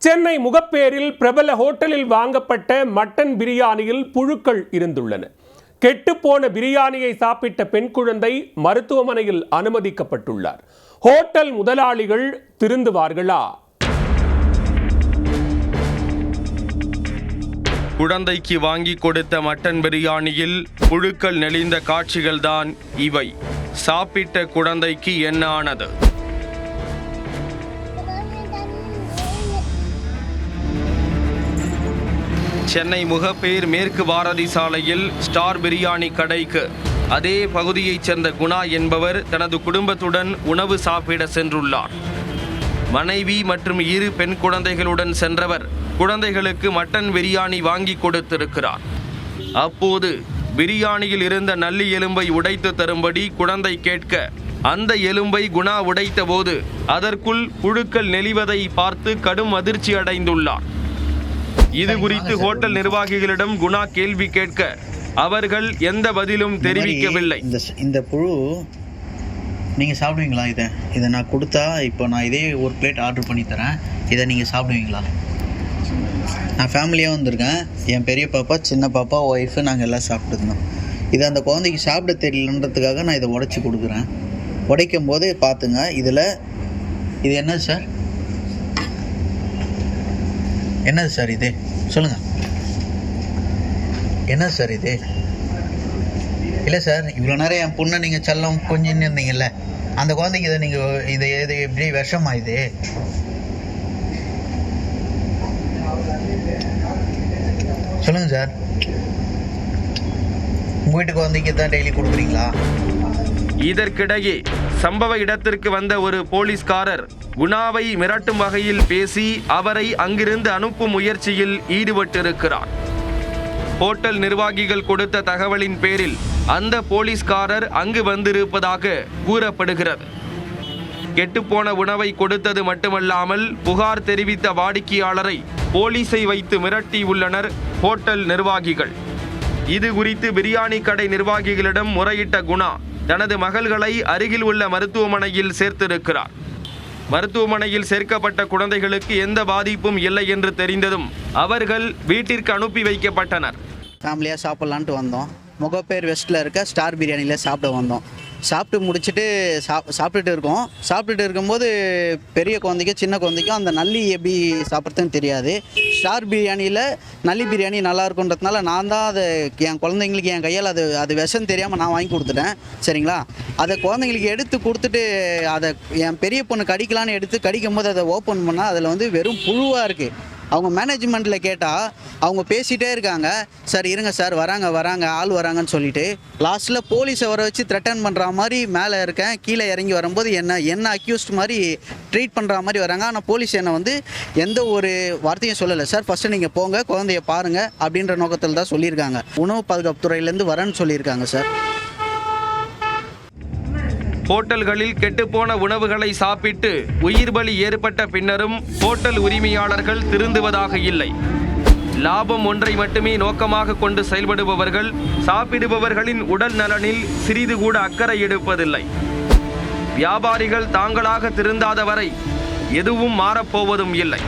சென்னை முகப்பேரில் பிரபல ஹோட்டலில் வாங்கப்பட்ட மட்டன் பிரியாணியில் புழுக்கள் இருந்துள்ளன. கெட்டுப்போன பிரியாணியை சாப்பிட்ட பெண் குழந்தை மருத்துவமனையில் அனுமதிக்கப்பட்டுள்ளார். ஹோட்டல் முதலாளிகள் திருந்துவார்களா? குழந்தைக்கு வாங்கி கொடுத்த மட்டன் பிரியாணியில் புழுக்கள் நெளிந்த காட்சிகள்தான் இவை. சாப்பிட்ட குழந்தைக்கு என்ன ஆனது? சென்னை முகப்பேர் மேற்கு பாரதி சாலையில் ஸ்டார் பிரியாணி கடைக்கு அதே பகுதியைச் சேர்ந்த குணா என்பவர் தனது குடும்பத்துடன் உணவு சாப்பிட சென்றுள்ளார். மனைவி மற்றும் 2 பெண் குழந்தைகளுடன் சென்றவர் குழந்தைகளுக்கு மட்டன் பிரியாணி வாங்கி கொடுத்திருக்கிறார். அப்போது பிரியாணியில் இருந்த நல்லி எலும்பை உடைத்து தரும்படி குழந்தை கேட்க அந்த எலும்பை குணா உடைத்த போது அதற்குள் புழுக்கள் நெளிவதை பார்த்து கடும் அதிர்ச்சி அடைந்துள்ளார். இது குறித்து ஹோட்டல் நிர்வாகிகளிடம் குணா கேள்வி கேட்க அவர்கள் எந்த பதிலும் தெரிவிக்கவில்லை. இந்த புழு நீங்கள் சாப்பிடுவீங்களா? இதை நான் கொடுத்தா இப்போ நான் இதே ஒரு பிளேட் ஆர்டர் பண்ணி தரேன், இதை நீங்கள் சாப்பிடுவீங்களா? நான் ஃபேமிலியாக வந்திருக்கேன், என் பெரிய பாப்பா, சின்ன பாப்பா, ஒய்ஃபு, நாங்கள் எல்லாம் சாப்பிட்டுருந்தோம். இதை அந்த குழந்தைக்கு சாப்பிட தெரியலன்றதுக்காக நான் இதை உடைச்சி கொடுக்குறேன். உடைக்கும் போது பார்த்துங்க, இது என்ன சார்? என்னது சார் இது? சொல்லுங்கள், என்ன சார் இது? இல்லை சார், இவ்வளோ நேரம் என் பொண்ணை நீங்கள் செல்லம் கொஞ்சின்னு இருந்தீங்கல்ல, அந்த குழந்தைக்கு இதை எப்படி விஷமா இது? சொல்லுங்கள் சார், உங்கள் வீட்டு குழந்தைக்கு தான் டெய்லி கொடுக்குறீங்களா? இதற்கிடையே சம்பவ இடத்திற்கு வந்த ஒரு போலீஸ்காரர் குணாவை மிரட்டும் வகையில் பேசி அவரை அங்கிருந்து அனுப்பும் முயற்சியில் ஈடுபட்டிருக்கிறார். ஹோட்டல் நிர்வாகிகள் கொடுத்த தகவலின் பேரில் அந்த போலீஸ்காரர் அங்கு வந்திருப்பதாக கூறப்படுகிறது. கெட்டுப்போன உணவை கொடுத்தது மட்டுமல்லாமல் புகார் தெரிவித்த வாடிக்கையாளரை போலீஸை வைத்து மிரட்டியுள்ளனர் ஹோட்டல் நிர்வாகிகள். இது குறித்து பிரியாணி கடை நிர்வாகிகளிடம் முறையிட்ட குணா தனது மகள்களை அருகில் உள்ள மருத்துவமனையில் சேர்த்திருக்கிறார். மருத்துவமனையில் சேர்க்கப்பட்ட குழந்தைகளுக்கு எந்த பாதிப்பும் இல்லை என்று தெரிந்ததும் அவர்கள் வீட்டிற்கு அனுப்பி வைக்கப்பட்டனர். ஃபேமிலியாக சாப்பிட்லான்ட்டு வந்தோம். முகப்பேர் வெஸ்ட்டில் இருக்க ஸ்டார் பிரியாணியில் சாப்பிட வந்தோம். சாப்பிட்டு முடிச்சுட்டு சாப்பிட்டுட்டு இருக்கும்போது பெரிய குழந்தைக்கும் சின்ன குழந்தைக்கும் அந்த நல்லி எப்படி சாப்பிட்றதுன்னு தெரியாது. ஸ்டார் பிரியாணியில் நல்லி பிரியாணி நல்லா இருக்குன்றதுனால நான் தான் அதை என் குழந்தைங்களுக்கு என் கையால் அது விஷம் தெரியாமல் நான் வாங்கி கொடுத்துட்டேன். சரிங்களா? அதை குழந்தைங்களுக்கு எடுத்து கொடுத்துட்டு அதை என் பெரிய பொண்ணு கடிக்கலான்னு எடுத்து கடிக்கும் போது அதை ஓப்பன் பண்ணால் அதில் வெறும் புழுவாக இருக்குது. அவங்க மேனேஜ்மெண்ட்டில் கேட்டால் அவங்க பேசிகிட்டே இருக்காங்க, சார் இருங்க சார், வராங்க ஆள் வராங்கன்னு சொல்லிட்டு லாஸ்ட்டில் போலீஸை வர வச்சு த்ரெட்டன் பண்ணுற மாதிரி மேலே இருக்கேன். கீழே இறங்கி வரும்போது என்ன அக்யூஸ்ட் மாதிரி ட்ரீட் பண்ணுற மாதிரி வராங்க. ஆனால் போலீஸ் என்னை எந்த ஒரு வார்த்தையும் சொல்லலை. சார் ஃபஸ்ட்டு நீங்கள் போங்க, குழந்தைய பாருங்கள் அப்படின்ற நோக்கத்தில் தான் சொல்லியிருக்காங்க. உணவு பாதுகாப்பு துறையிலேருந்து வரேன்னு சொல்லியிருக்காங்க சார். ஹோட்டல்களில் கெட்டுப்போன உணவுகளை சாப்பிட்டு உயிர் பலி ஏற்பட்ட பின்னரும் ஹோட்டல் உரிமையாளர்கள் திருந்துவதாக இல்லை. லாபம் ஒன்றை மட்டுமே நோக்கமாக கொண்டு செயல்படுபவர்கள் சாப்பிடுபவர்களின் உடல் நலனில் சிறிது கூட அக்கறை எடுப்பதில்லை. வியாபாரிகள் தாங்களாக திருந்தாத வரை எதுவும் மாறப்போவதும் இல்லை.